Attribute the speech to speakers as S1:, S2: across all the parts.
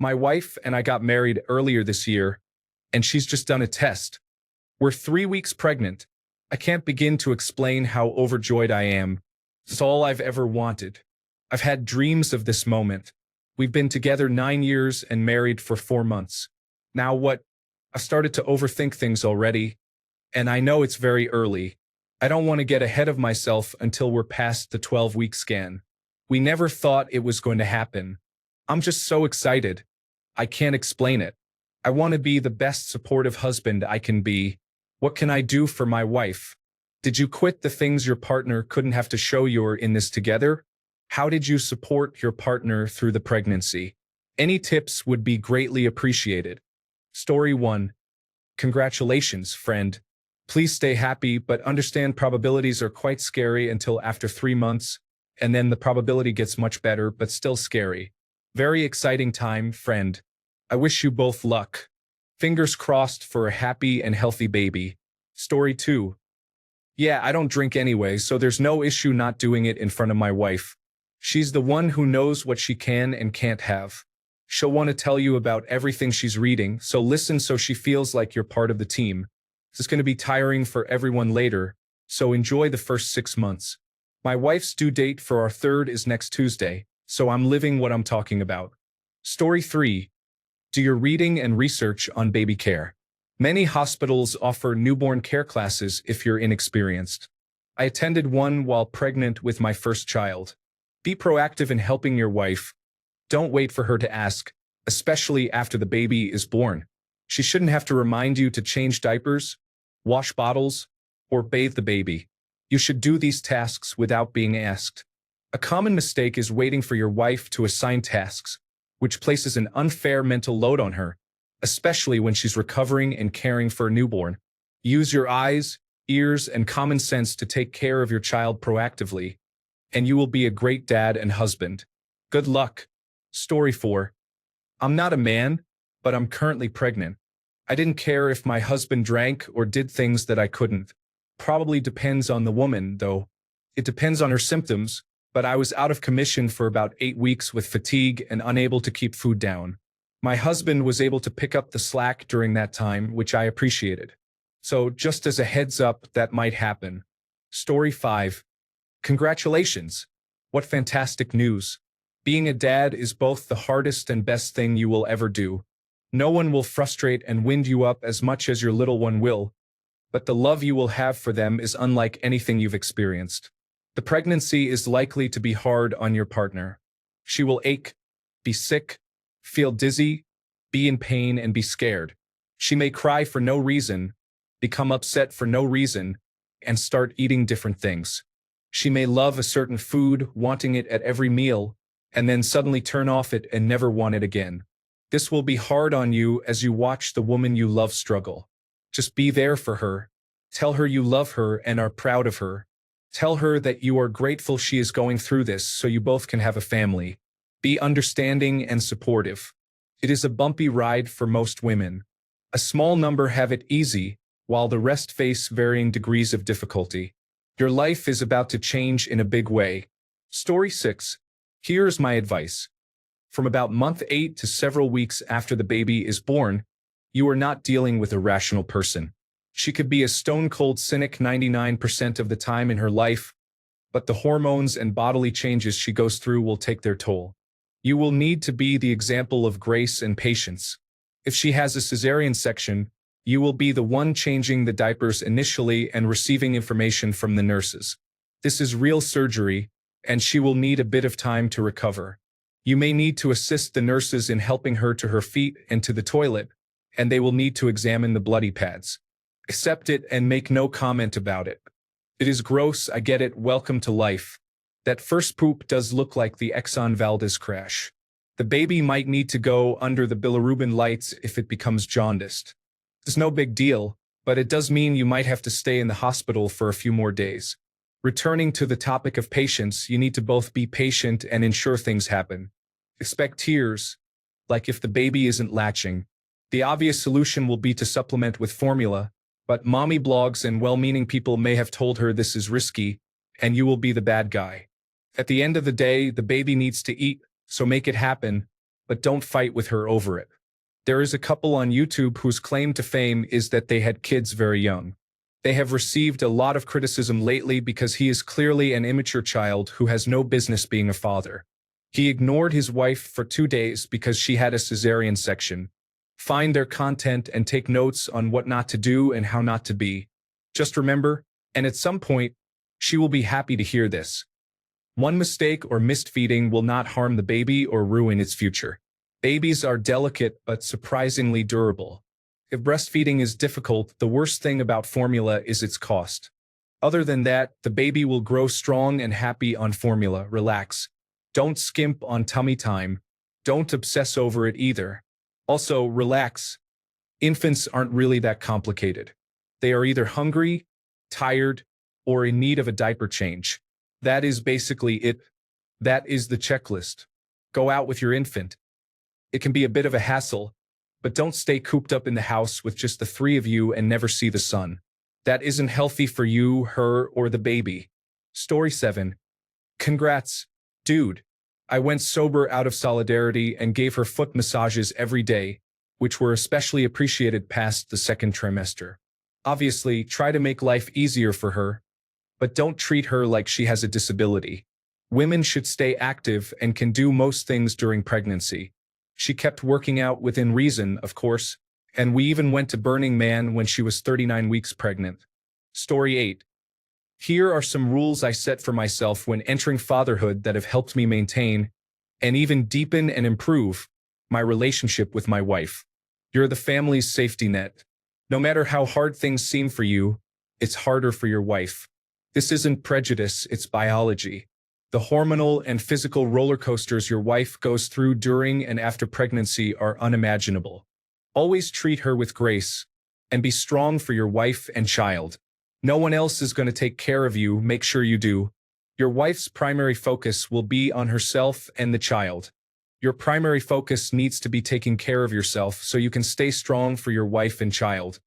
S1: My wife and I got married earlier this year, and she's just done a test. We're 3 weeks pregnant. I can't begin to explain how overjoyed I am. It's all I've ever wanted. I've had dreams of this moment. We've been together 9 years and married for 4 months. Now what? I've started to overthink things already, and I know it's very early. I don't want to get ahead of myself until we're past the 12-week scan. We never thought it was going to happen. I'm just so excited. I can't explain it. I want to be the best supportive husband I can be. What can I do for my wife? Did you quit the things your partner couldn't have to show you're in this together? How did you support your partner through the pregnancy? Any tips would be greatly appreciated. Story 1. Congratulations, friend. Please stay happy, but understand probabilities are quite scary until after 3 months, and then the probability gets much better, but still scary. Very exciting time, friend. I wish you both luck. Fingers crossed for a happy and healthy baby. Story 2. Yeah, I don't drink anyway, so there's no issue not doing it in front of my wife. She's the one who knows what she can and can't have. She'll want to tell you about everything she's reading, so listen so she feels like you're part of the team. This is going to be tiring for everyone later, so enjoy the first 6 months. My wife's due date for our third is next Tuesday, so I'm living what I'm talking about. Story 3. Do your reading and research on baby care. Many hospitals offer newborn care classes if you're inexperienced. I attended one while pregnant with my first child. Be proactive in helping your wife. Don't wait for her to ask, especially after the baby is born. She shouldn't have to remind you to change diapers, wash bottles, or bathe the baby. You should do these tasks without being asked. A common mistake is waiting for your wife to assign tasks, which places an unfair mental load on her, especially when she's recovering and caring for a newborn. Use your eyes, ears, and common sense to take care of your child proactively, and you will be a great dad and husband. Good luck. Story 4. I'm not a man, but I'm currently pregnant. I didn't care if my husband drank or did things that I couldn't. Probably depends on the woman, though. It depends on her symptoms, but I was out of commission for about 8 weeks with fatigue and unable to keep food down. My husband was able to pick up the slack during that time, which I appreciated. So just as a heads up, that might happen. Story 5. Congratulations. What fantastic news. Being a dad is both the hardest and best thing you will ever do. No one will frustrate and wind you up as much as your little one will, but the love you will have for them is unlike anything you've experienced. The pregnancy is likely to be hard on your partner. She will ache, be sick, feel dizzy, be in pain, and be scared. She may cry for no reason, become upset for no reason, and start eating different things. She may love a certain food, wanting it at every meal, and then suddenly turn off it and never want it again. This will be hard on you as you watch the woman you love struggle. Just be there for her. Tell her you love her and are proud of her. Tell her that you are grateful she is going through this so you both can have a family. Be understanding and supportive. It is a bumpy ride for most women. A small number have it easy, while the rest face varying degrees of difficulty. Your life is about to change in a big way. Story 6. Here's my advice. From about month 8 to several weeks after the baby is born, you are not dealing with a rational person. She could be a stone-cold cynic 99% of the time in her life, but the hormones and bodily changes she goes through will take their toll. You will need to be the example of grace and patience. If she has a cesarean section, you will be the one changing the diapers initially and receiving information from the nurses. This is real surgery, and she will need a bit of time to recover. You may need to assist the nurses in helping her to her feet and to the toilet, and they will need to examine the bloody pads. Accept it and make no comment about it. It is gross, I get it, welcome to life. That first poop does look like the Exxon Valdez crash. The baby might need to go under the bilirubin lights if it becomes jaundiced. It's no big deal, but it does mean you might have to stay in the hospital for a few more days. Returning to the topic of patience, you need to both be patient and ensure things happen. Expect tears, like if the baby isn't latching. The obvious solution will be to supplement with formula, but mommy blogs and well-meaning people may have told her this is risky, and you will be the bad guy. At the end of the day, the baby needs to eat, so make it happen, but don't fight with her over it. There is a couple on YouTube whose claim to fame is that they had kids very young. They have received a lot of criticism lately because he is clearly an immature child who has no business being a father. He ignored his wife for 2 days because she had a cesarean section. Find their content and take notes on what not to do and how not to be. Just remember, and at some point, she will be happy to hear this. One mistake or missed feeding will not harm the baby or ruin its future. Babies are delicate but surprisingly durable. If breastfeeding is difficult, the worst thing about formula is its cost. Other than that, the baby will grow strong and happy on formula. Relax. Don't skimp on tummy time. Don't obsess over it either. Also, relax. Infants aren't really that complicated. They are either hungry, tired, or in need of a diaper change. That is basically it. That is the checklist. Go out with your infant. It can be a bit of a hassle, but don't stay cooped up in the house with just the 3 of you and never see the sun. That isn't healthy for you, her, or the baby. Story 7. Congrats, dude. I went sober out of solidarity and gave her foot massages every day, which were especially appreciated past the 2nd trimester. Obviously, try to make life easier for her, but don't treat her like she has a disability. Women should stay active and can do most things during pregnancy. She kept working out within reason, of course, and we even went to Burning Man when she was 39 weeks pregnant. Story 8. Here are some rules I set for myself when entering fatherhood that have helped me maintain, and even deepen and improve, my relationship with my wife. You're the family's safety net. No matter how hard things seem for you, it's harder for your wife. This isn't prejudice, it's biology. The hormonal and physical roller coasters your wife goes through during and after pregnancy are unimaginable. Always treat her with grace, and be strong for your wife and child. No one else is going to take care of you, make sure you do. Your wife's primary focus will be on herself and the child. Your primary focus needs to be taking care of yourself so you can stay strong for your wife and child.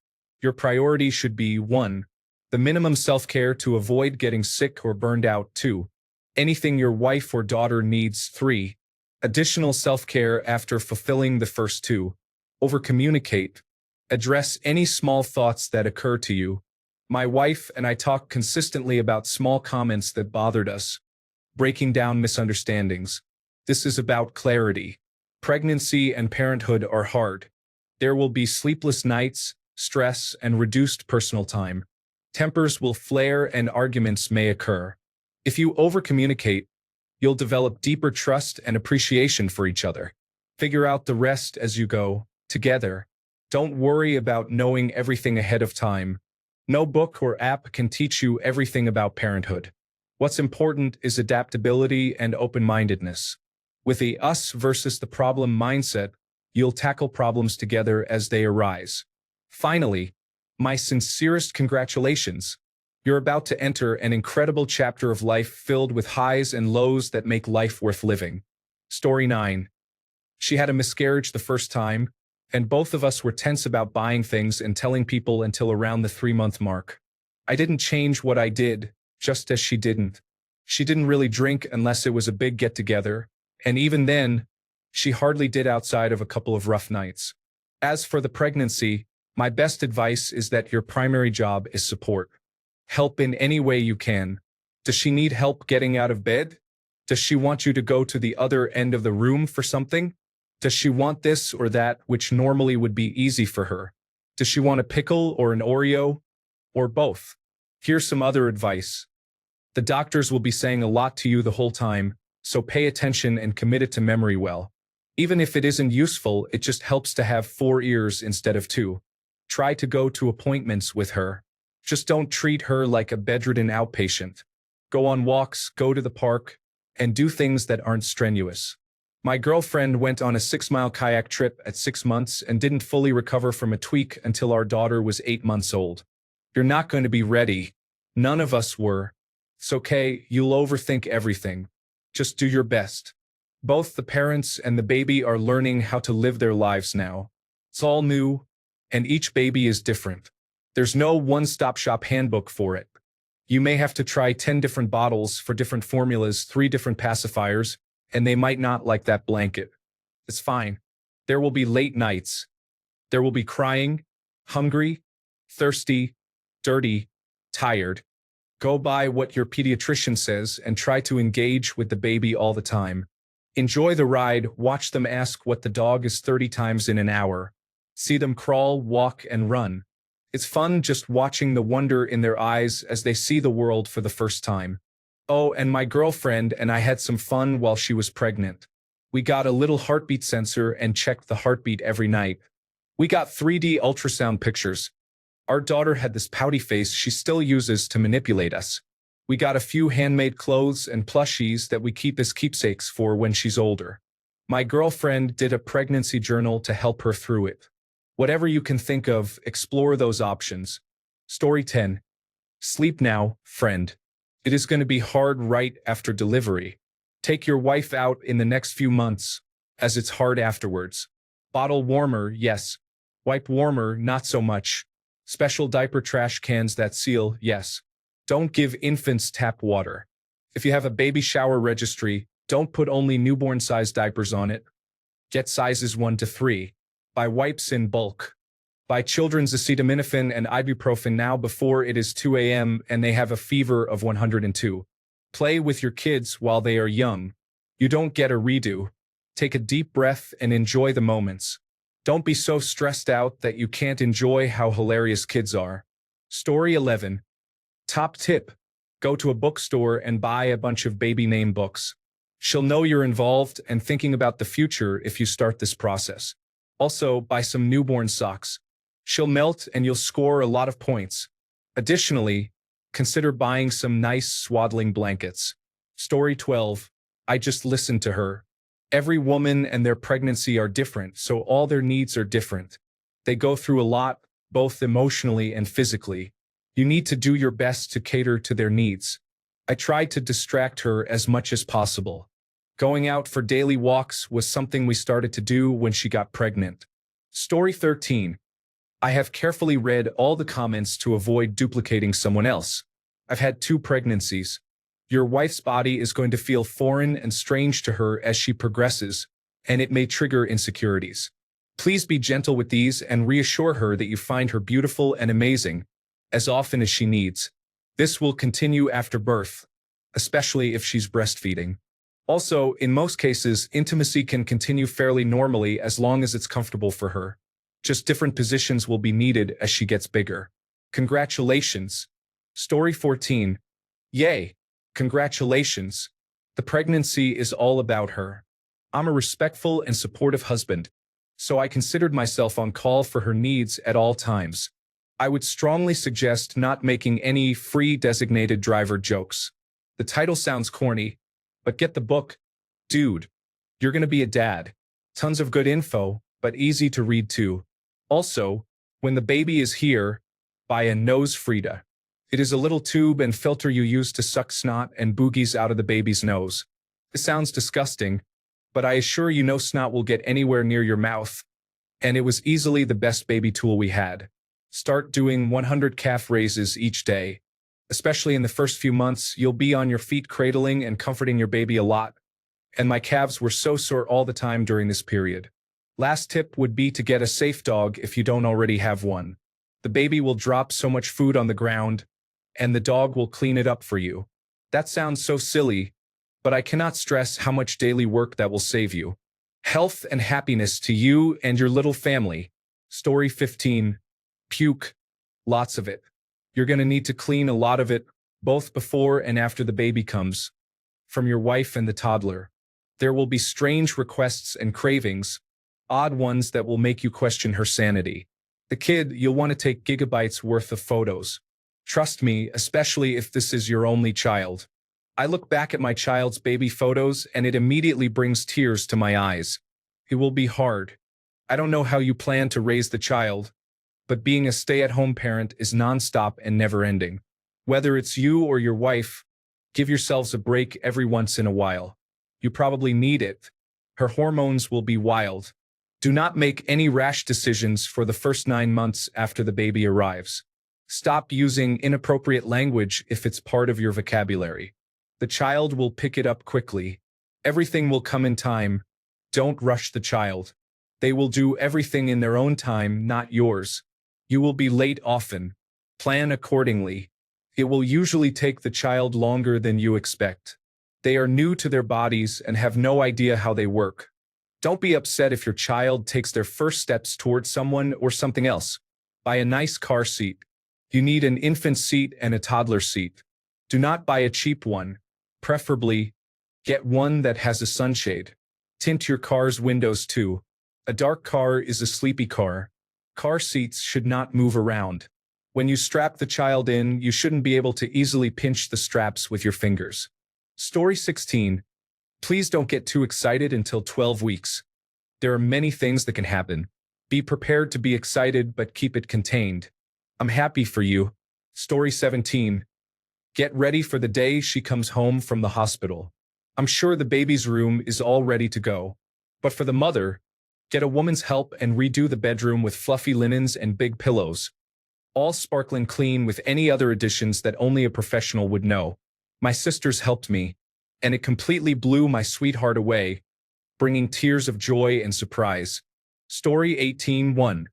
S1: Your priority should be 1. The minimum self-care to avoid getting sick or burned out. 2. Anything your wife or daughter needs. 3. Additional self-care after fulfilling the first 2. Over-communicate. Address any small thoughts that occur to you. My wife and I talk consistently about small comments that bothered us, breaking down misunderstandings. This is about clarity. Pregnancy and parenthood are hard. There will be sleepless nights, stress, and reduced personal time. Tempers will flare and arguments may occur. If you over-communicate, you'll develop deeper trust and appreciation for each other. Figure out the rest as you go, together. Don't worry about knowing everything ahead of time. No book or app can teach you everything about parenthood. What's important is adaptability and open-mindedness. With the us versus the problem mindset, you'll tackle problems together as they arise. Finally, my sincerest congratulations. You're about to enter an incredible chapter of life filled with highs and lows that make life worth living. Story 9. She had a miscarriage the first time, and both of us were tense about buying things and telling people until around the 3-month mark. I didn't change what I did, just as she didn't. She didn't really drink unless it was a big get-together, and even then, she hardly did outside of a couple of rough nights. As for the pregnancy, my best advice is that your primary job is support. Help in any way you can. Does she need help getting out of bed? Does she want you to go to the other end of the room for something? Does she want this or that, which normally would be easy for her? Does she want a pickle or an Oreo? Or both? Here's some other advice. The doctors will be saying a lot to you the whole time, so pay attention and commit it to memory well. Even if it isn't useful, it just helps to have 4 ears instead of 2. Try to go to appointments with her. Just don't treat her like a bedridden outpatient. Go on walks, go to the park, and do things that aren't strenuous. My girlfriend went on a 6-mile kayak trip at 6 months and didn't fully recover from a tweak until our daughter was 8 months old. You're not going to be ready. None of us were. It's okay, you'll overthink everything. Just do your best. Both the parents and the baby are learning how to live their lives now. It's all new, and each baby is different. There's no one-stop-shop handbook for it. You may have to try 10 different bottles for different formulas, 3 different pacifiers, and they might not like that blanket. It's fine. There will be late nights. There will be crying, hungry, thirsty, dirty, tired. Go by what your pediatrician says and try to engage with the baby all the time. Enjoy the ride, watch them ask what the dog is 30 times in an hour. See them crawl, walk, and run. It's fun just watching the wonder in their eyes as they see the world for the first time. Oh, and my girlfriend and I had some fun while she was pregnant. We got a little heartbeat sensor and checked the heartbeat every night. We got 3D ultrasound pictures. Our daughter had this pouty face she still uses to manipulate us. We got a few handmade clothes and plushies that we keep as keepsakes for when she's older. My girlfriend did a pregnancy journal to help her through it. Whatever you can think of, explore those options. Story 10. Sleep now, friend. It is going to be hard right after delivery. Take your wife out in the next few months, as it's hard afterwards. Bottle warmer, yes. Wipe warmer, not so much. Special diaper trash cans that seal, yes. Don't give infants tap water. If you have a baby shower registry, don't put only newborn-sized diapers on it. Get sizes 1 to 3. Buy wipes in bulk. Buy children's acetaminophen and ibuprofen now before it is 2 a.m. and they have a fever of 102. Play with your kids while they are young. You don't get a redo. Take a deep breath and enjoy the moments. Don't be so stressed out that you can't enjoy how hilarious kids are. Story 11. Top tip. Go to a bookstore and buy a bunch of baby name books. She'll know you're involved and thinking about the future if you start this process. Also, buy some newborn socks. She'll melt and you'll score a lot of points. Additionally, consider buying some nice swaddling blankets. Story 12. I just listened to her. Every woman and their pregnancy are different, so all their needs are different. They go through a lot, both emotionally and physically. You need to do your best to cater to their needs. I tried to distract her as much as possible. Going out for daily walks was something we started to do when she got pregnant. Story 13. I have carefully read all the comments to avoid duplicating someone else. I've had 2 pregnancies. Your wife's body is going to feel foreign and strange to her as she progresses, and it may trigger insecurities. Please be gentle with these and reassure her that you find her beautiful and amazing, as often as she needs. This will continue after birth, especially if she's breastfeeding. Also, in most cases, intimacy can continue fairly normally as long as it's comfortable for her. Just different positions will be needed as she gets bigger. Congratulations. Story 14. Yay. Congratulations. The pregnancy is all about her. I'm a respectful and supportive husband, so I considered myself on call for her needs at all times. I would strongly suggest not making any free designated driver jokes. The title sounds corny, but get the book. Dude, you're gonna be a dad. Tons of good info, but easy to read too. Also, when the baby is here, buy a nose Frida. It is a little tube and filter you use to suck snot and boogies out of the baby's nose. It sounds disgusting, but I assure you no snot will get anywhere near your mouth. And it was easily the best baby tool we had. Start doing 100 calf raises each day. Especially in the first few months, you'll be on your feet cradling and comforting your baby a lot. And my calves were so sore all the time during this period. Last tip would be to get a safe dog if you don't already have one. The baby will drop so much food on the ground, and the dog will clean it up for you. That sounds so silly, but I cannot stress how much daily work that will save you. Health and happiness to you and your little family. Story 15. Puke. Lots of it. You're going to need to clean a lot of it, both before and after the baby comes. From your wife and the toddler. There will be strange requests and cravings, odd ones that will make you question her sanity. The kid, you'll want to take gigabytes worth of photos. Trust me, especially if this is your only child. I look back at my child's baby photos and it immediately brings tears to my eyes. It will be hard. I don't know how you plan to raise the child, but being a stay-at-home parent is nonstop and never-ending. Whether it's you or your wife, give yourselves a break every once in a while. You probably need it. Her hormones will be wild. Do not make any rash decisions for the first 9 months after the baby arrives. Stop using inappropriate language if it's part of your vocabulary. The child will pick it up quickly. Everything will come in time. Don't rush the child. They will do everything in their own time, not yours. You will be late often. Plan accordingly. It will usually take the child longer than you expect. They are new to their bodies and have no idea how they work. Don't be upset if your child takes their first steps towards someone or something else. Buy a nice car seat. You need an infant seat and a toddler seat. Do not buy a cheap one. Preferably, get one that has a sunshade. Tint your car's windows too. A dark car is a sleepy car. Car seats should not move around. When you strap the child in, you shouldn't be able to easily pinch the straps with your fingers. Story 16. Please don't get too excited until 12 weeks. There are many things that can happen. Be prepared to be excited, but keep it contained. I'm happy for you. Story 17. Get ready for the day she comes home from the hospital. I'm sure the baby's room is all ready to go. But for the mother, get a woman's help and redo the bedroom with fluffy linens and big pillows. All sparkling clean with any other additions that only a professional would know. My sisters helped me, and it completely blew my sweetheart away, bringing tears of joy and surprise. Story 18:1.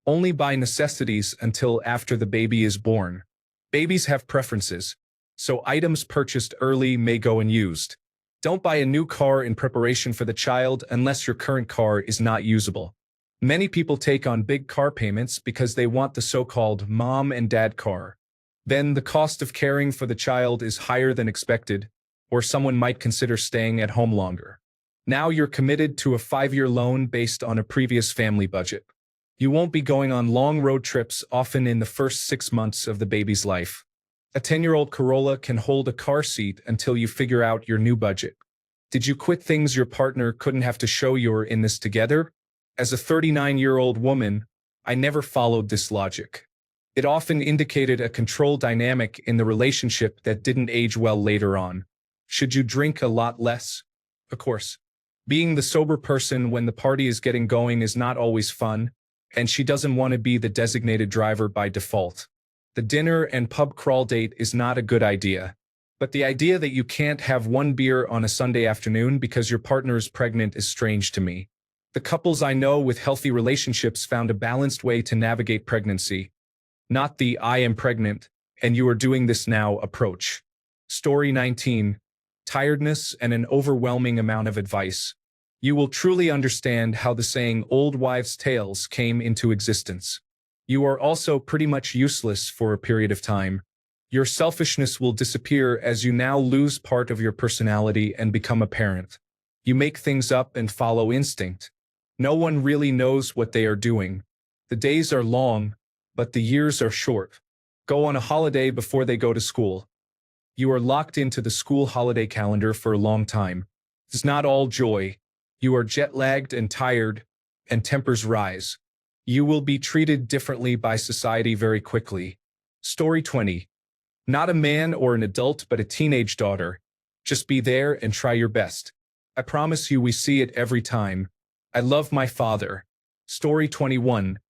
S1: Only buy necessities until after the baby is born. Babies have preferences, so items purchased early may go unused. Don't buy a new car in preparation for the child unless your current car is not usable. Many people take on big car payments because they want the so-called mom and dad car. Then the cost of caring for the child is higher than expected, or someone might consider staying at home longer. Now you're committed to a 5-year loan based on a previous family budget. You won't be going on long road trips often in the first 6 months of the baby's life. A 10-year-old Corolla can hold a car seat until you figure out your new budget. Did you quit things your partner couldn't have to show you're in this together? As a 39-year-old woman, I never followed this logic. It often indicated a control dynamic in the relationship that didn't age well later on. Should you drink a lot less? Of course. Being the sober person when the party is getting going is not always fun, and she doesn't want to be the designated driver by default. The dinner and pub crawl date is not a good idea. But the idea that you can't have one beer on a Sunday afternoon because your partner is pregnant is strange to me. The couples I know with healthy relationships found a balanced way to navigate pregnancy. Not the "I am pregnant, and you are doing this now" approach. Story 19. Tiredness and an overwhelming amount of advice. You will truly understand how the saying "old wives' tales" came into existence. You are also pretty much useless for a period of time. Your selfishness will disappear as you now lose part of your personality and become a parent. You make things up and follow instinct. No one really knows what they are doing. The days are long, but the years are short. Go on a holiday before they go to school. You are locked into the school holiday calendar for a long time. It's not all joy. You are jet-lagged and tired, and tempers rise. You will be treated differently by society very quickly. Story 20. Not a man or an adult but a teenage daughter. Just be there and try your best. I promise you we see it every time. I love my father. Story 21.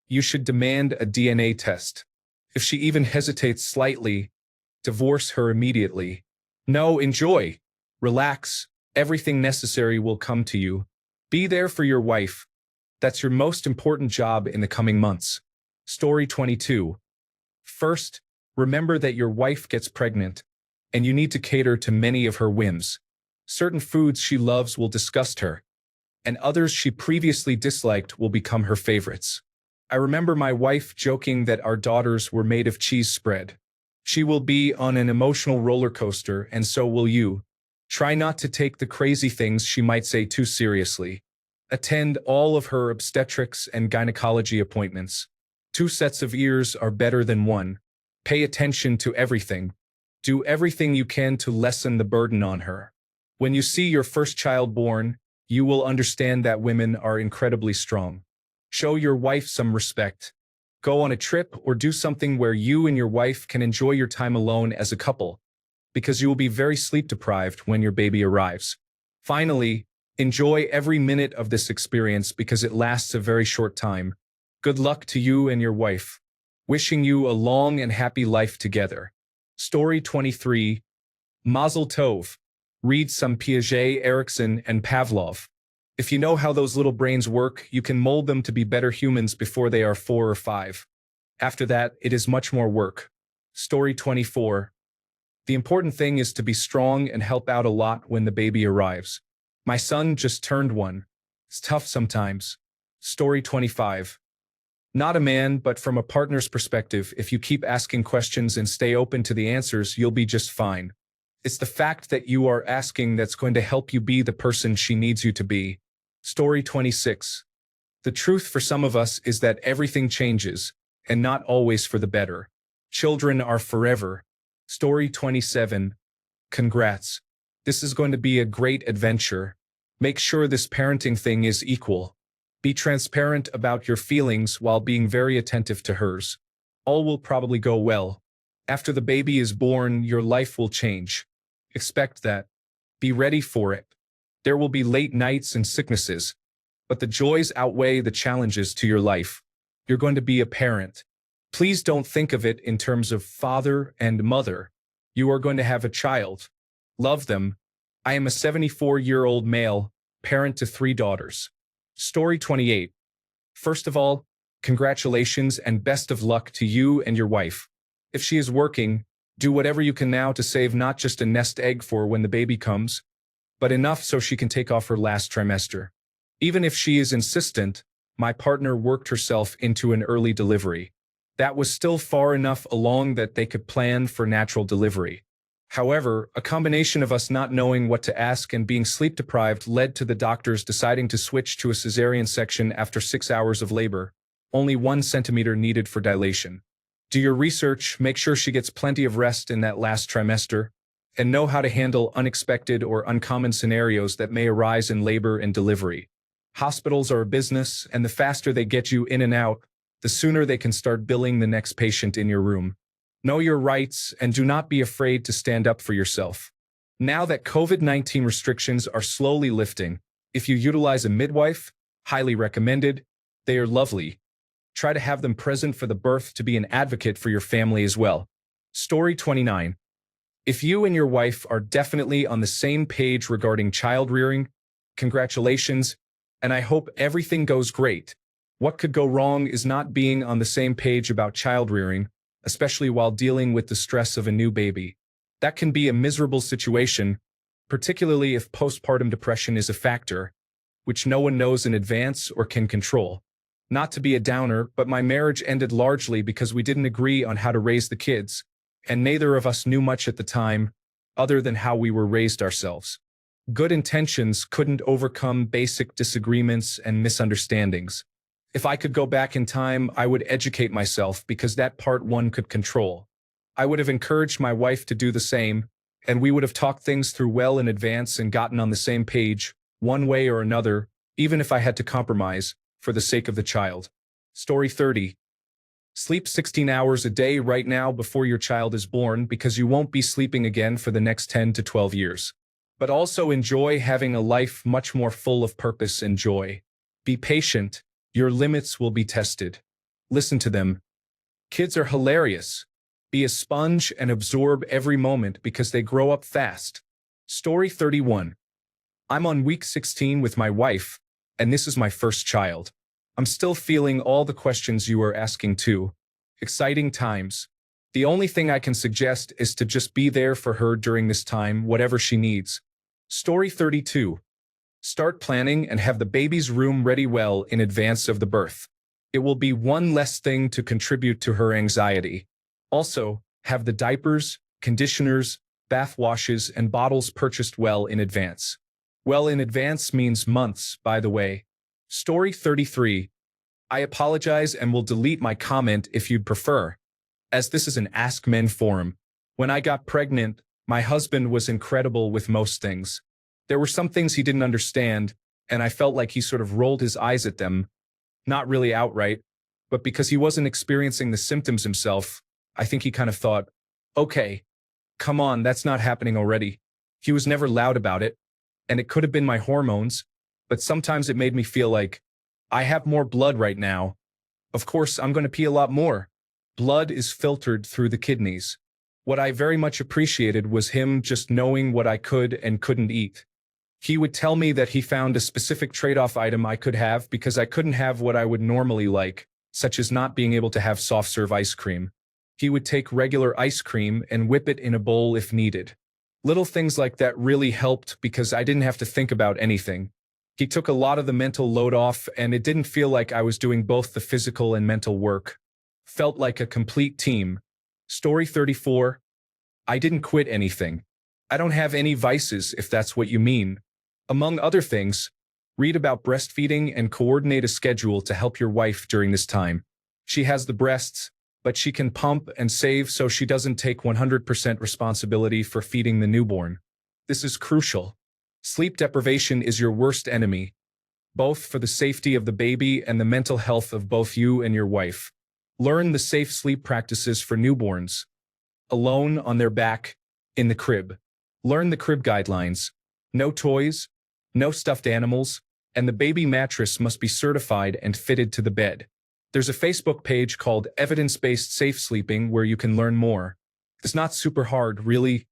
S1: You should demand a DNA test. If she even hesitates slightly, divorce her immediately. No, enjoy. Relax. Everything necessary will come to you. Be there for your wife. That's your most important job in the coming months. Story 22. First, remember that your wife gets pregnant, and you need to cater to many of her whims. Certain foods she loves will disgust her, and others she previously disliked will become her favorites. I remember my wife joking that our daughters were made of cheese spread. She will be on an emotional roller coaster, and so will you. Try not to take the crazy things she might say too seriously. Attend all of her obstetrics and gynecology appointments. 2 sets of ears are better than 1. Pay attention to everything. Do everything you can to lessen the burden on her. When you see your first child born, you will understand that women are incredibly strong. Show your wife some respect. Go on a trip or do something where you and your wife can enjoy your time alone as a couple, because you will be very sleep-deprived when your baby arrives. Finally, enjoy every minute of this experience because it lasts a very short time. Good luck to you and your wife. Wishing you a long and happy life together. Story 23. Mazel Tov. Read some Piaget, Erikson, and Pavlov. If you know how those little brains work, you can mold them to be better humans before they are 4 or 5. After that, it is much more work. Story 24. The important thing is to be strong and help out a lot when the baby arrives. My son just turned 1. It's tough sometimes. Story 25. Not a man, but from a partner's perspective, if you keep asking questions and stay open to the answers, you'll be just fine. It's the fact that you are asking that's going to help you be the person she needs you to be. Story 26. The truth for some of us is that everything changes, and not always for the better. Children are forever. Story 27. Congrats. This is going to be a great adventure. Make sure this parenting thing is equal. Be transparent about your feelings while being very attentive to hers. All will probably go well. After the baby is born, your life will change. Expect that. Be ready for it. There will be late nights and sicknesses, but the joys outweigh the challenges to your life. You're going to be a parent. Please don't think of it in terms of father and mother. You are going to have a child. Love them. I am a 74-year-old male, parent to 3 daughters. Story 28. First of all, congratulations and best of luck to you and your wife. If she is working, do whatever you can now to save not just a nest egg for when the baby comes, but enough so she can take off her last trimester. Even if she is insistent, my partner worked herself into an early delivery. That was still far enough along that they could plan for natural delivery. However, a combination of us not knowing what to ask and being sleep-deprived led to the doctors deciding to switch to a cesarean section after 6 hours of labor, only 1 centimeter needed for dilation. Do your research, make sure she gets plenty of rest in that last trimester, and know how to handle unexpected or uncommon scenarios that may arise in labor and delivery. Hospitals are a business, and the faster they get you in and out, the sooner they can start billing the next patient in your room. Know your rights and do not be afraid to stand up for yourself. Now that COVID-19 restrictions are slowly lifting, if you utilize a midwife, highly recommended. They are lovely. Try to have them present for the birth to be an advocate for your family as well. Story 29. If you and your wife are definitely on the same page regarding child rearing, congratulations, and I hope everything goes great. What could go wrong is not being on the same page about child rearing, especially while dealing with the stress of a new baby. That can be a miserable situation, particularly if postpartum depression is a factor, which no one knows in advance or can control. Not to be a downer, but my marriage ended largely because we didn't agree on how to raise the kids, and neither of us knew much at the time, other than how we were raised ourselves. Good intentions couldn't overcome basic disagreements and misunderstandings. If I could go back in time, I would educate myself because that part one could control. I would have encouraged my wife to do the same, and we would have talked things through well in advance and gotten on the same page, one way or another, even if I had to compromise, for the sake of the child. Story 30. Sleep 16 hours a day right now before your child is born because you won't be sleeping again for the next 10 to 12 years. But also enjoy having a life much more full of purpose and joy. Be patient. Your limits will be tested. Listen to them. Kids are hilarious. Be a sponge and absorb every moment because they grow up fast. Story 31. I'm on week 16 with my wife, and this is my first child. I'm still feeling all the questions you are asking too. Exciting times. The only thing I can suggest is to just be there for her during this time, whatever she needs. Story 32. Start planning and have the baby's room ready well in advance of the birth. It will be one less thing to contribute to her anxiety. Also, have the diapers, conditioners, bath washes, and bottles purchased well in advance. Well in advance means months, by the way. Story 33. I apologize and will delete my comment if you'd prefer, as this is an Ask Men forum. When I got pregnant, my husband was incredible with most things. There were some things he didn't understand, and I felt like he sort of rolled his eyes at them, not really outright, but because he wasn't experiencing the symptoms himself, I think he kind of thought, okay, come on, that's not happening already. He was never loud about it, and it could have been my hormones, but sometimes it made me feel like, I have more blood right now. Of course, I'm going to pee a lot more. Blood is filtered through the kidneys. What I very much appreciated was him just knowing what I could and couldn't eat. He would tell me that he found a specific trade-off item I could have because I couldn't have what I would normally like, such as not being able to have soft-serve ice cream. He would take regular ice cream and whip it in a bowl if needed. Little things like that really helped because I didn't have to think about anything. He took a lot of the mental load off, and it didn't feel like I was doing both the physical and mental work. Felt like a complete team. Story 34. I didn't quit anything. I don't have any vices, if that's what you mean. Among other things, read about breastfeeding and coordinate a schedule to help your wife during this time. She has the breasts, but she can pump and save so she doesn't take 100% responsibility for feeding the newborn. This is crucial. Sleep deprivation is your worst enemy, both for the safety of the baby and the mental health of both you and your wife. Learn the safe sleep practices for newborns. Alone, on their back, in the crib. Learn the crib guidelines. No toys, no stuffed animals, and the baby mattress must be certified and fitted to the bed. There's a Facebook page called Evidence-Based Safe Sleeping where you can learn more. It's not super hard, really.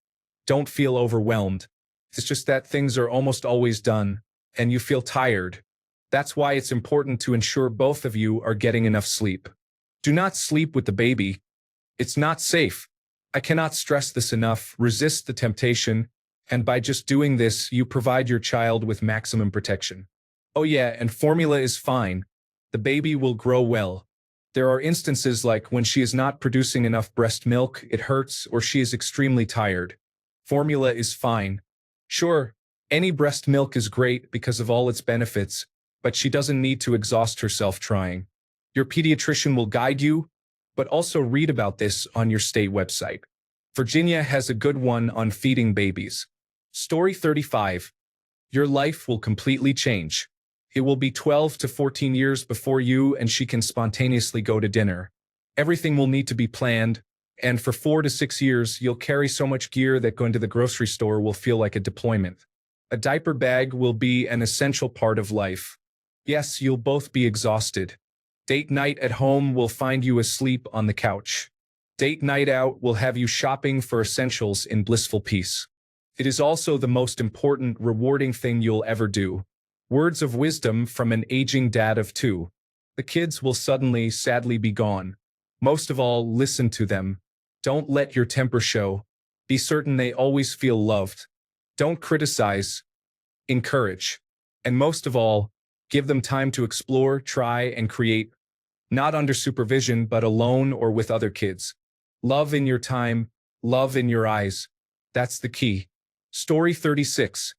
S1: Don't feel overwhelmed. It's just that things are almost always done, and you feel tired. That's why it's important to ensure both of you are getting enough sleep. Do not sleep with the baby. It's not safe. I cannot stress this enough. Resist the temptation, and by just doing this, you provide your child with maximum protection. Oh yeah, and formula is fine. The baby will grow well. There are instances like when she is not producing enough breast milk, it hurts, or she is extremely tired. Formula is fine. Sure, any breast milk is great because of all its benefits, but she doesn't need to exhaust herself trying. Your pediatrician will guide you, but also read about this on your state website. Virginia has a good one on feeding babies. Story 35. Your life will completely change. It will be 12 to 14 years before you and she can spontaneously go to dinner. Everything will need to be planned, and for 4 to 6 years, you'll carry so much gear that going to the grocery store will feel like a deployment. A diaper bag will be an essential part of life. Yes, you'll both be exhausted. Date night at home will find you asleep on the couch. Date night out will have you shopping for essentials in blissful peace. It is also the most important, rewarding thing you'll ever do. Words of wisdom from an aging dad of 2. The kids will suddenly, sadly be gone. Most of all, listen to them. Don't let your temper show. Be certain they always feel loved. Don't criticize. Encourage. And most of all, give them time to explore, try, and create. Not under supervision, but alone or with other kids. Love in your time, love in your eyes. That's the key. Story 36.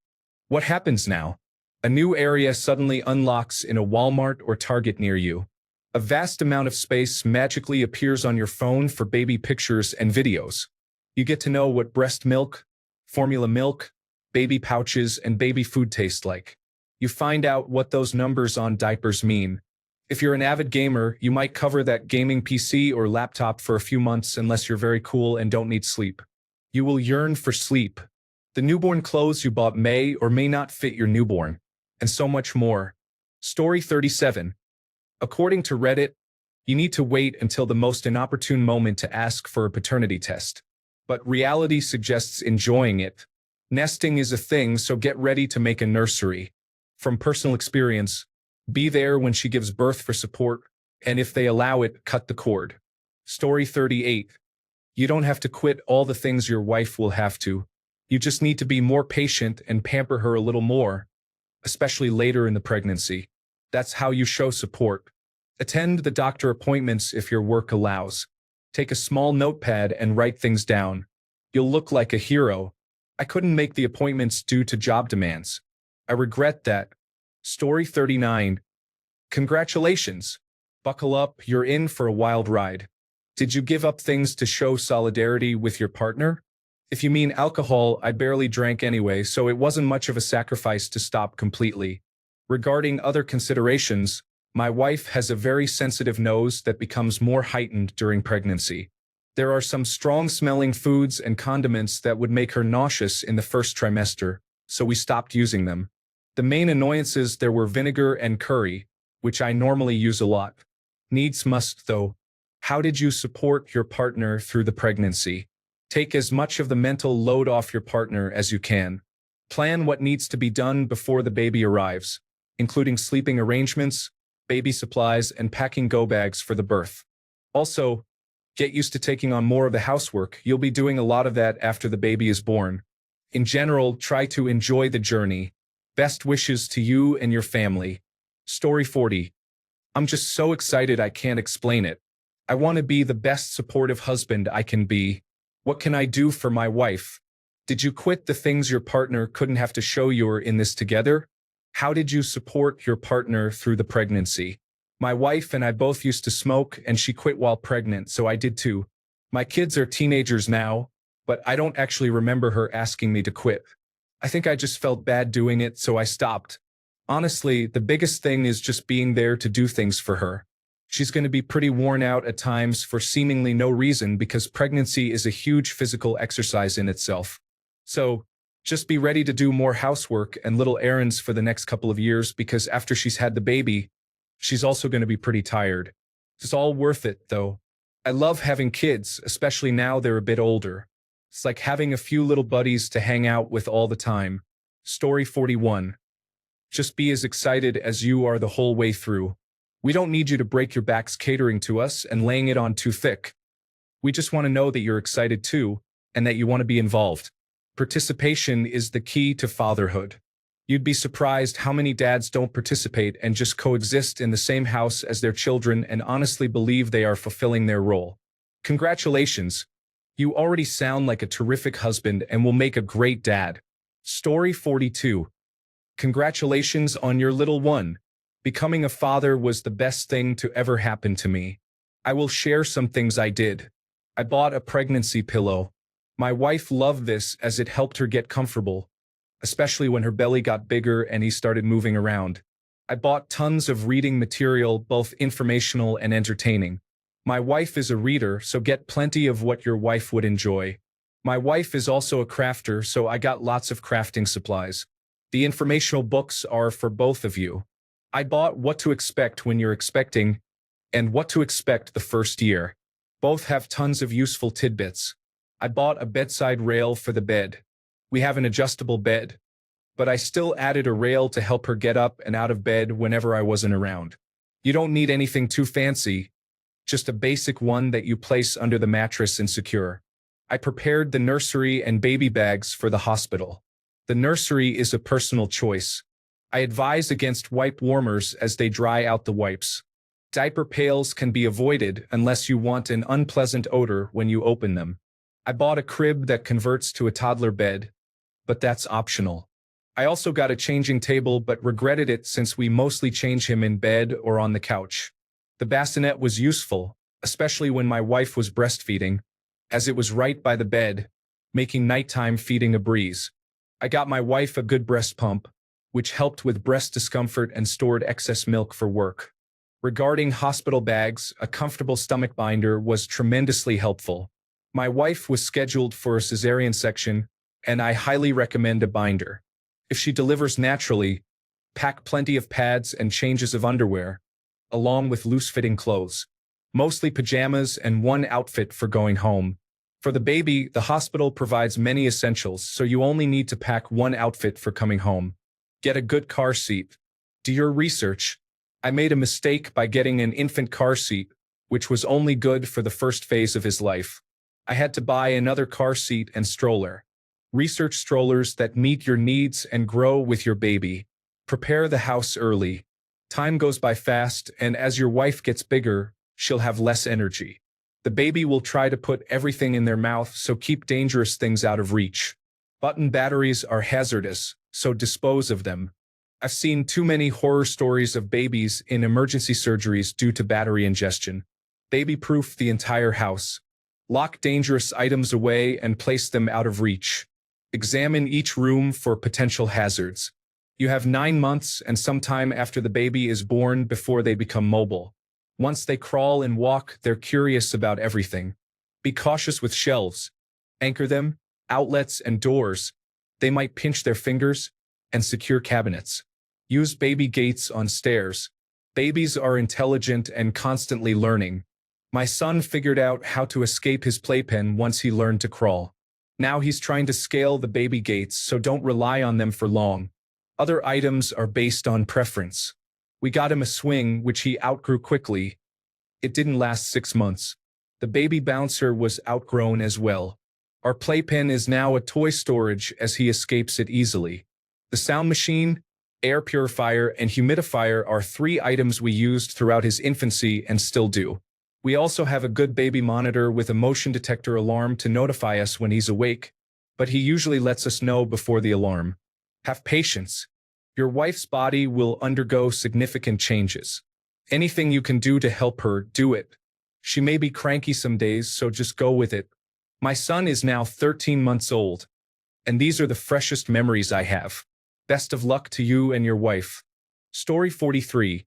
S1: What happens now? A new area suddenly unlocks in a Walmart or Target near you. A vast amount of space magically appears on your phone for baby pictures and videos. You get to know what breast milk, formula milk, baby pouches, and baby food taste like. You find out what those numbers on diapers mean. If you're an avid gamer, you might cover that gaming PC or laptop for a few months unless you're very cool and don't need sleep. You will yearn for sleep. The newborn clothes you bought may or may not fit your newborn. And so much more. Story 37. According to Reddit, you need to wait until the most inopportune moment to ask for a paternity test. But reality suggests enjoying it. Nesting is a thing, so get ready to make a nursery. From personal experience, be there when she gives birth for support, and if they allow it, cut the cord. Story 38. You don't have to quit all the things your wife will have to. You just need to be more patient and pamper her a little more, especially later in the pregnancy. That's how you show support. Attend the doctor appointments if your work allows. Take a small notepad and write things down. You'll look like a hero. I couldn't make the appointments due to job demands. I regret that. Story 39. Congratulations. Buckle up, you're in for a wild ride. Did you give up things to show solidarity with your partner? If you mean alcohol, I barely drank anyway, so it wasn't much of a sacrifice to stop completely. Regarding other considerations, my wife has a very sensitive nose that becomes more heightened during pregnancy. There are some strong-smelling foods and condiments that would make her nauseous in the first trimester, so we stopped using them. The main annoyances there were vinegar and curry, which I normally use a lot. Needs must, though. How did you support your partner through the pregnancy? Take as much of the mental load off your partner as you can. Plan what needs to be done before the baby arrives, including sleeping arrangements, baby supplies, and packing go bags for the birth. Also, get used to taking on more of the housework. You'll be doing a lot of that after the baby is born. In general, try to enjoy the journey. Best wishes to you and your family. Story 40. I'm just so excited I can't explain it. I want to be the best supportive husband I can be. What can I do for my wife? Did you quit the things your partner couldn't have to show you're in this together? How did you support your partner through the pregnancy? My wife and I both used to smoke, and she quit while pregnant, so I did too. My kids are teenagers now, but I don't actually remember her asking me to quit. I think I just felt bad doing it, so I stopped. Honestly, the biggest thing is just being there to do things for her. She's going to be pretty worn out at times for seemingly no reason because pregnancy is a huge physical exercise in itself. So, just be ready to do more housework and little errands for the next couple of years because after she's had the baby, she's also going to be pretty tired. It's all worth it, though. I love having kids, especially now they're a bit older. It's like having a few little buddies to hang out with all the time. Story 41. Just be as excited as you are the whole way through. We don't need you to break your backs catering to us and laying it on too thick. We just want to know that you're excited too, and that you want to be involved. Participation is the key to fatherhood. You'd be surprised how many dads don't participate and just coexist in the same house as their children and honestly believe they are fulfilling their role. Congratulations. You already sound like a terrific husband and will make a great dad. Story 42. Congratulations on your little one. Becoming a father was the best thing to ever happen to me. I will share some things I did. I bought a pregnancy pillow. My wife loved this as it helped her get comfortable, especially when her belly got bigger and he started moving around. I bought tons of reading material, both informational and entertaining. My wife is a reader, so get plenty of what your wife would enjoy. My wife is also a crafter, so I got lots of crafting supplies. The informational books are for both of you. I bought What to Expect When You're Expecting and What to Expect the First Year. Both have tons of useful tidbits. I bought a bedside rail for the bed. We have an adjustable bed, but I still added a rail to help her get up and out of bed whenever I wasn't around. You don't need anything too fancy, just a basic one that you place under the mattress and secure. I prepared the nursery and baby bags for the hospital. The nursery is a personal choice. I advise against wipe warmers as they dry out the wipes. Diaper pails can be avoided unless you want an unpleasant odor when you open them. I bought a crib that converts to a toddler bed, but that's optional. I also got a changing table but regretted it since we mostly change him in bed or on the couch. The bassinet was useful, especially when my wife was breastfeeding, as it was right by the bed, making nighttime feeding a breeze. I got my wife a good breast pump, which helped with breast discomfort and stored excess milk for work. Regarding hospital bags, a comfortable stomach binder was tremendously helpful. My wife was scheduled for a cesarean section, and I highly recommend a binder. If she delivers naturally, pack plenty of pads and changes of underwear, along with loose-fitting clothes. Mostly pajamas and one outfit for going home. For the baby, the hospital provides many essentials, so you only need to pack one outfit for coming home. Get a good car seat. Do your research. I made a mistake by getting an infant car seat, which was only good for the first phase of his life. I had to buy another car seat and stroller. Research strollers that meet your needs and grow with your baby. Prepare the house early. Time goes by fast, and as your wife gets bigger, she'll have less energy. The baby will try to put everything in their mouth, so keep dangerous things out of reach. Button batteries are hazardous, so dispose of them. I've seen too many horror stories of babies in emergency surgeries due to battery ingestion. Baby-proof the entire house. Lock dangerous items away and place them out of reach. Examine each room for potential hazards. You have 9 months and some time after the baby is born before they become mobile. Once they crawl and walk, they're curious about everything. Be cautious with shelves. Anchor them, outlets, and doors. They might pinch their fingers, and secure cabinets. Use baby gates on stairs. Babies are intelligent and constantly learning. My son figured out how to escape his playpen once he learned to crawl. Now he's trying to scale the baby gates, so don't rely on them for long. Other items are based on preference. We got him a swing, which he outgrew quickly. It didn't last 6 months. The baby bouncer was outgrown as well. Our playpen is now a toy storage as he escapes it easily. The sound machine, air purifier, and humidifier are 3 items we used throughout his infancy and still do. We also have a good baby monitor with a motion detector alarm to notify us when he's awake, but he usually lets us know before the alarm. Have patience. Your wife's body will undergo significant changes. Anything you can do to help her, do it. She may be cranky some days, so just go with it. My son is now 13 months old, and these are the freshest memories I have. Best of luck to you and your wife. Story 43.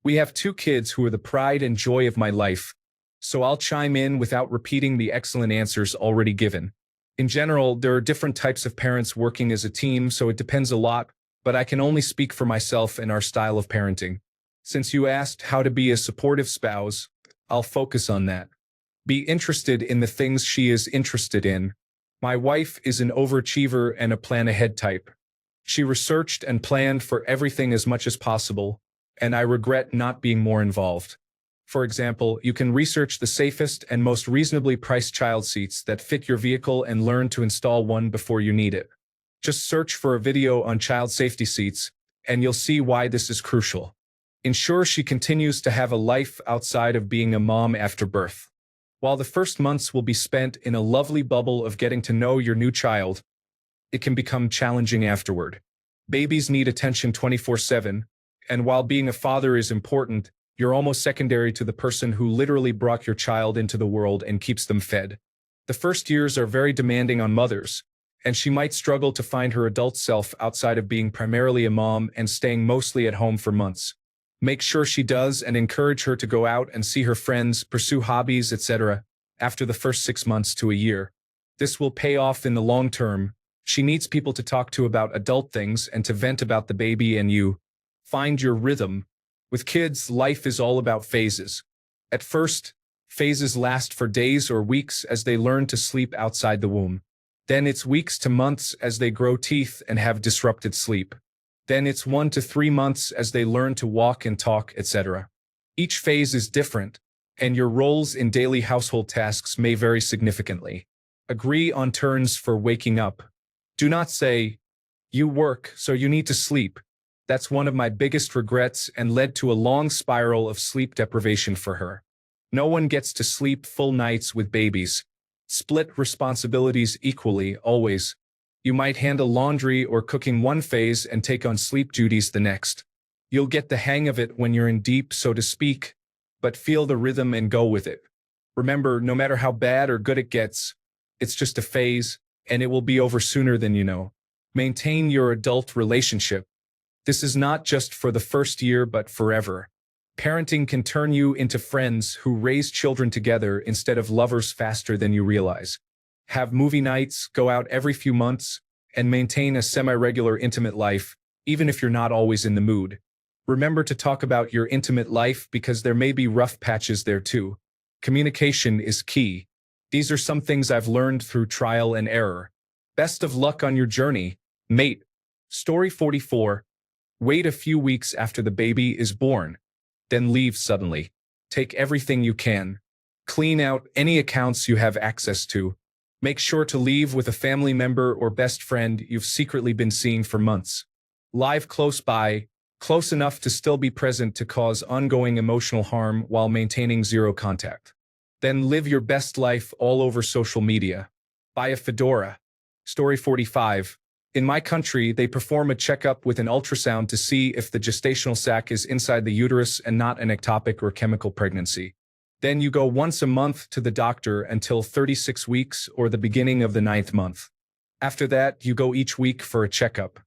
S1: We have 2 kids who are the pride and joy of my life, so I'll chime in without repeating the excellent answers already given. In general, there are different types of parents working as a team, so it depends a lot, but I can only speak for myself and our style of parenting. Since you asked how to be a supportive spouse, I'll focus on that. Be interested in the things she is interested in. My wife is an overachiever and a plan-ahead type. She researched and planned for everything as much as possible, and I regret not being more involved. For example, you can research the safest and most reasonably priced child seats that fit your vehicle and learn to install one before you need it. Just search for a video on child safety seats, and you'll see why this is crucial. Ensure she continues to have a life outside of being a mom after birth. While the first months will be spent in a lovely bubble of getting to know your new child, it can become challenging afterward. Babies need attention 24/7, and while being a father is important, you're almost secondary to the person who literally brought your child into the world and keeps them fed. The first years are very demanding on mothers, and she might struggle to find her adult self outside of being primarily a mom and staying mostly at home for months. Make sure she does and encourage her to go out and see her friends, pursue hobbies, etc. after the first 6 months to a year. This will pay off in the long term. She needs people to talk to about adult things and to vent about the baby and you. Find your rhythm. With kids, life is all about phases. At first, phases last for days or weeks as they learn to sleep outside the womb. Then it's weeks to months as they grow teeth and have disrupted sleep. Then it's 1 to 3 months as they learn to walk and talk, etc. Each phase is different, and your roles in daily household tasks may vary significantly. Agree on turns for waking up. Do not say, "You work, so you need to sleep." That's one of my biggest regrets and led to a long spiral of sleep deprivation for her. No one gets to sleep full nights with babies. Split responsibilities equally, always. You might handle laundry or cooking one phase and take on sleep duties the next. You'll get the hang of it when you're in deep, so to speak, but feel the rhythm and go with it. Remember, no matter how bad or good it gets, it's just a phase, and it will be over sooner than you know. Maintain your adult relationship. This is not just for the first year, but forever. Parenting can turn you into friends who raise children together instead of lovers faster than you realize. Have movie nights, go out every few months, and maintain a semi-regular intimate life, even if you're not always in the mood. Remember to talk about your intimate life because there may be rough patches there too. Communication is key. These are some things I've learned through trial and error. Best of luck on your journey, mate. Story 44. Wait a few weeks after the baby is born. Then leave suddenly. Take everything you can. Clean out any accounts you have access to. Make sure to leave with a family member or best friend you've secretly been seeing for months. Live close by, close enough to still be present to cause ongoing emotional harm while maintaining zero contact. Then live your best life all over social media. Buy a fedora. Story 45. In my country, they perform a checkup with an ultrasound to see if the gestational sac is inside the uterus and not an ectopic or chemical pregnancy. Then you go once a month to the doctor until 36 weeks or the beginning of the 9th month. After that, you go each week for a checkup.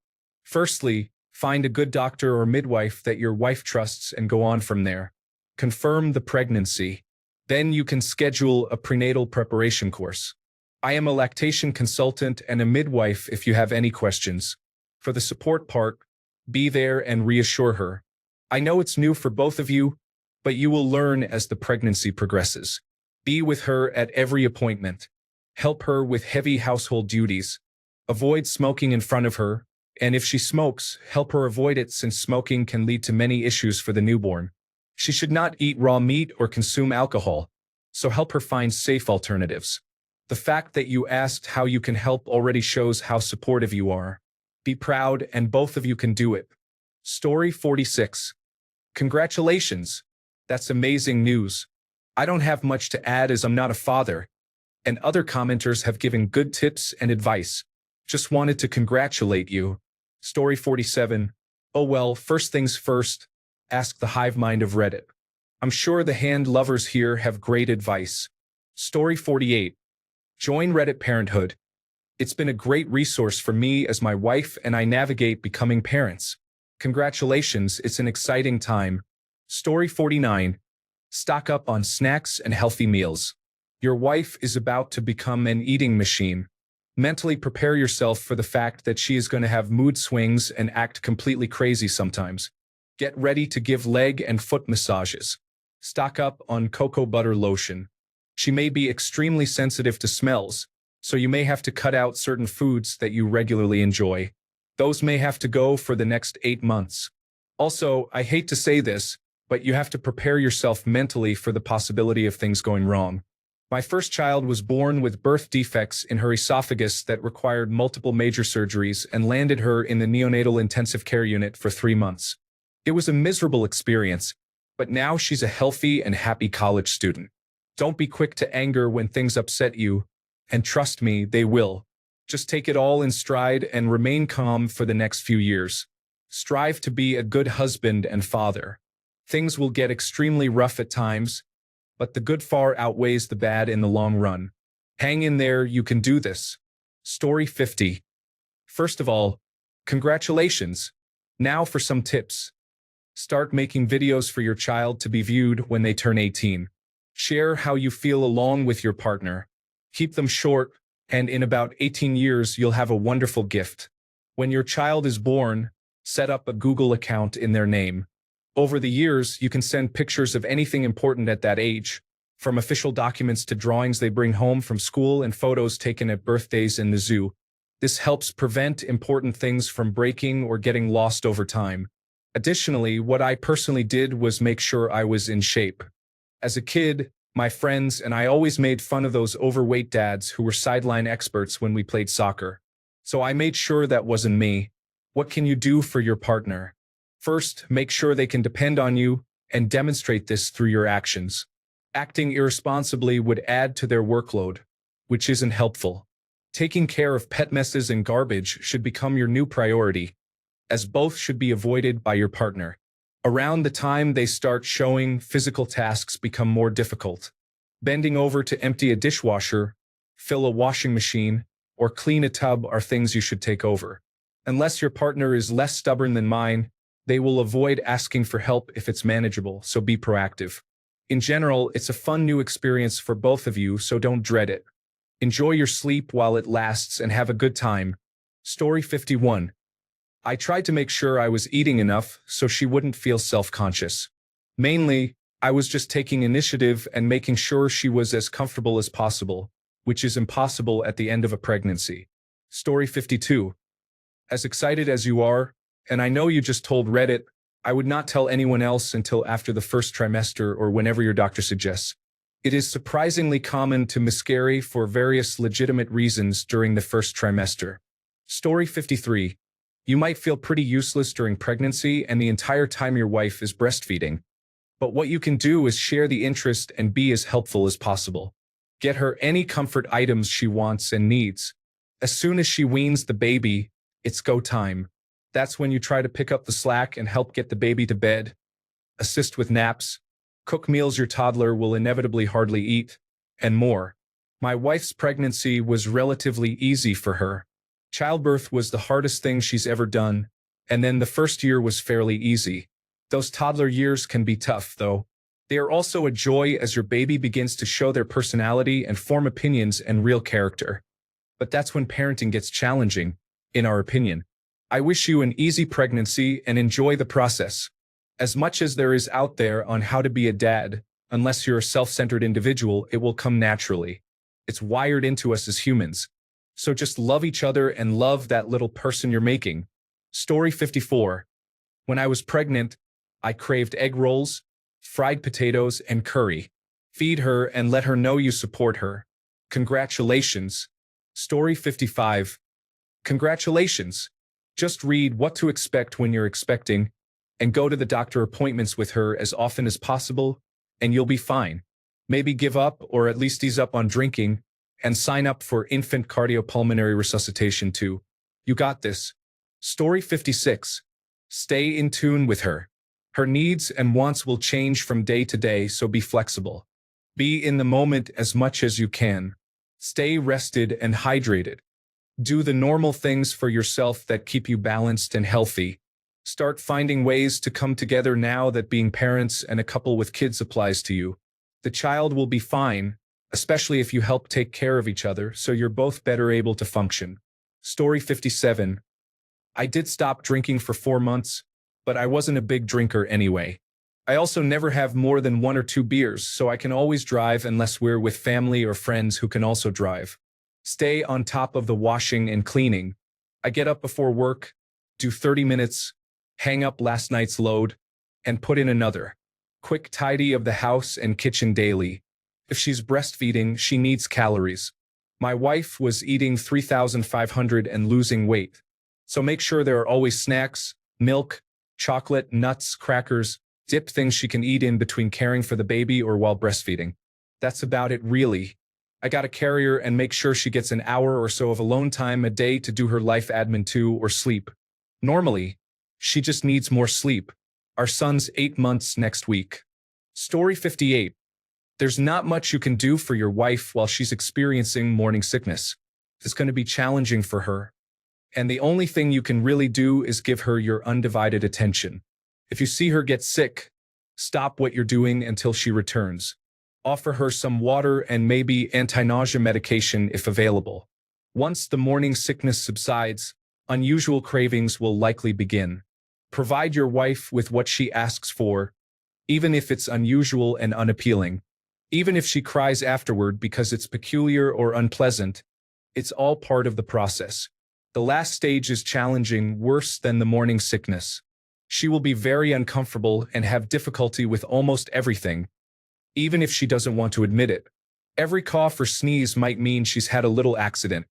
S1: Firstly, find a good doctor or midwife that your wife trusts and go on from there. Confirm the pregnancy. Then you can schedule a prenatal preparation course. I am a lactation consultant and a midwife if you have any questions. For the support part, be there and reassure her. I know it's new for both of you, but you will learn as the pregnancy progresses. Be with her at every appointment. Help her with heavy household duties. Avoid smoking in front of her, and if she smokes, help her avoid it since smoking can lead to many issues for the newborn. She should not eat raw meat or consume alcohol, so help her find safe alternatives. The fact that you asked how you can help already shows how supportive you are. Be proud, and both of you can do it. Story 46. Congratulations. That's amazing news. I don't have much to add as I'm not a father, and other commenters have given good tips and advice. Just wanted to congratulate you. Story 47. Oh well, first things first, ask the hive mind of Reddit. I'm sure the hand lovers here have great advice. Story 48. Join Reddit Parenthood. It's been a great resource for me as my wife and I navigate becoming parents. Congratulations, it's an exciting time. Story 49. Stock up on snacks and healthy meals. Your wife is about to become an eating machine. Mentally prepare yourself for the fact that she is going to have mood swings and act completely crazy sometimes. Get ready to give leg and foot massages. Stock up on cocoa butter lotion. She may be extremely sensitive to smells, so you may have to cut out certain foods that you regularly enjoy. Those may have to go for the next 8 months. Also, I hate to say this, but you have to prepare yourself mentally for the possibility of things going wrong. My first child was born with birth defects in her esophagus that required multiple major surgeries and landed her in the neonatal intensive care unit for 3 months. It was a miserable experience, but now she's a healthy and happy college student. Don't be quick to anger when things upset you, and trust me, they will. Just take it all in stride and remain calm for the next few years. Strive to be a good husband and father. Things will get extremely rough at times, but the good far outweighs the bad in the long run. Hang in there, you can do this. Story 50. First of all, congratulations. Now for some tips. Start making videos for your child to be viewed when they turn 18. Share how you feel along with your partner. Keep them short, and in about 18 years you'll have a wonderful gift. When your child is born, set up a Google account in their name. Over the years, you can send pictures of anything important at that age, from official documents to drawings they bring home from school and photos taken at birthdays in the zoo. This helps prevent important things from breaking or getting lost over time. Additionally, what I personally did was make sure I was in shape. As a kid, my friends and I always made fun of those overweight dads who were sideline experts when we played soccer. So I made sure that wasn't me. What can you do for your partner? First, make sure they can depend on you and demonstrate this through your actions. Acting irresponsibly would add to their workload, which isn't helpful. Taking care of pet messes and garbage should become your new priority, as both should be avoided by your partner. Around the time they start showing, physical tasks become more difficult. Bending over to empty a dishwasher, fill a washing machine, or clean a tub are things you should take over. Unless your partner is less stubborn than mine, they will avoid asking for help if it's manageable, so be proactive. In general, it's a fun new experience for both of you, so don't dread it. Enjoy your sleep while it lasts and have a good time. Story 51. I tried to make sure I was eating enough so she wouldn't feel self-conscious. Mainly, I was just taking initiative and making sure she was as comfortable as possible, which is impossible at the end of a pregnancy. Story 52. As excited as you are, and I know you just told Reddit, I would not tell anyone else until after the first trimester or whenever your doctor suggests. It is surprisingly common to miscarry for various legitimate reasons during the first trimester. Story 53. You might feel pretty useless during pregnancy and the entire time your wife is breastfeeding. But what you can do is share the interest and be as helpful as possible. Get her any comfort items she wants and needs. As soon as she weans the baby, it's go time. That's when you try to pick up the slack and help get the baby to bed, assist with naps, cook meals your toddler will inevitably hardly eat, and more. My wife's pregnancy was relatively easy for her. Childbirth was the hardest thing she's ever done, and then the first year was fairly easy. Those toddler years can be tough, though. They are also a joy as your baby begins to show their personality and form opinions and real character. But that's when parenting gets challenging, in our opinion. I wish you an easy pregnancy and enjoy the process. As much as there is out there on how to be a dad, unless you're a self-centered individual, it will come naturally. It's wired into us as humans. So just love each other and love that little person you're making. Story 54. When I was pregnant, I craved egg rolls, fried potatoes, and curry. Feed her and let her know you support her. Congratulations. Story 55. Congratulations. Just read what to expect when you're expecting, and go to the doctor appointments with her as often as possible, and you'll be fine. Maybe give up or at least ease up on drinking, and sign up for infant cardiopulmonary resuscitation too. You got this. Story 56. Stay in tune with her. Her needs and wants will change from day to day, so be flexible. Be in the moment as much as you can. Stay rested and hydrated. Do the normal things for yourself that keep you balanced and healthy. Start finding ways to come together now that being parents and a couple with kids applies to you. The child will be fine, especially if you help take care of each other, so you're both better able to function. Story 57. I did stop drinking for 4 months, but I wasn't a big drinker anyway. I also never have more than 1 or 2 beers, so I can always drive unless we're with family or friends who can also drive. Stay on top of the washing and cleaning. I get up before work, do 30 minutes, hang up last night's load, and put in another. Quick tidy of the house and kitchen daily. If she's breastfeeding, she needs calories. My wife was eating 3,500 and losing weight. So make sure there are always snacks, milk, chocolate, nuts, crackers, dip things she can eat in between caring for the baby or while breastfeeding. That's about it really. I gotta carry her and make sure she gets an hour or so of alone time a day to do her life admin too or sleep. Normally, she just needs more sleep. Our son's 8 months next week. Story 58. There's not much you can do for your wife while she's experiencing morning sickness. It's going to be challenging for her. And the only thing you can really do is give her your undivided attention. If you see her get sick, stop what you're doing until she returns. Offer her some water and maybe anti-nausea medication if available. Once the morning sickness subsides, unusual cravings will likely begin. Provide your wife with what she asks for, even if it's unusual and unappealing. Even if she cries afterward because it's peculiar or unpleasant, it's all part of the process. The last stage is challenging, worse than the morning sickness. She will be very uncomfortable and have difficulty with almost everything, even if she doesn't want to admit it. Every cough or sneeze might mean she's had a little accident.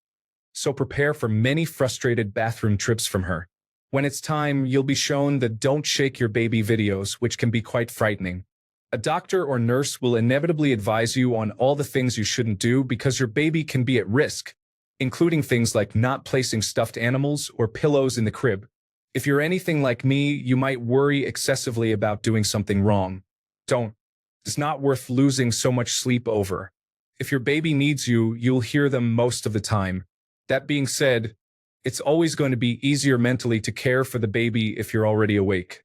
S1: So prepare for many frustrated bathroom trips from her. When it's time, you'll be shown the "Don't Shake Your Baby" videos, which can be quite frightening. A doctor or nurse will inevitably advise you on all the things you shouldn't do because your baby can be at risk, including things like not placing stuffed animals or pillows in the crib. If you're anything like me, you might worry excessively about doing something wrong. Don't. It's not worth losing so much sleep over. If your baby needs you, you'll hear them most of the time. That being said, it's always going to be easier mentally to care for the baby if you're already awake.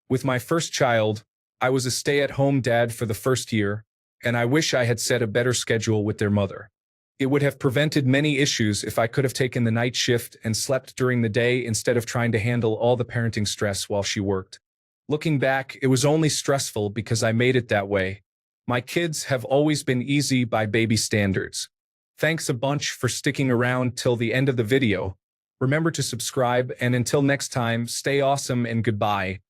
S1: With my first child, I was a stay-at-home dad for the first year, and I wish I had set a better schedule with their mother. It would have prevented many issues if I could have taken the night shift and slept during the day instead of trying to handle all the parenting stress while she worked. Looking back, it was only stressful because I made it that way. My kids have always been easy by baby standards. Thanks a bunch for sticking around till the end of the video. Remember to subscribe, and until next time, stay awesome and goodbye.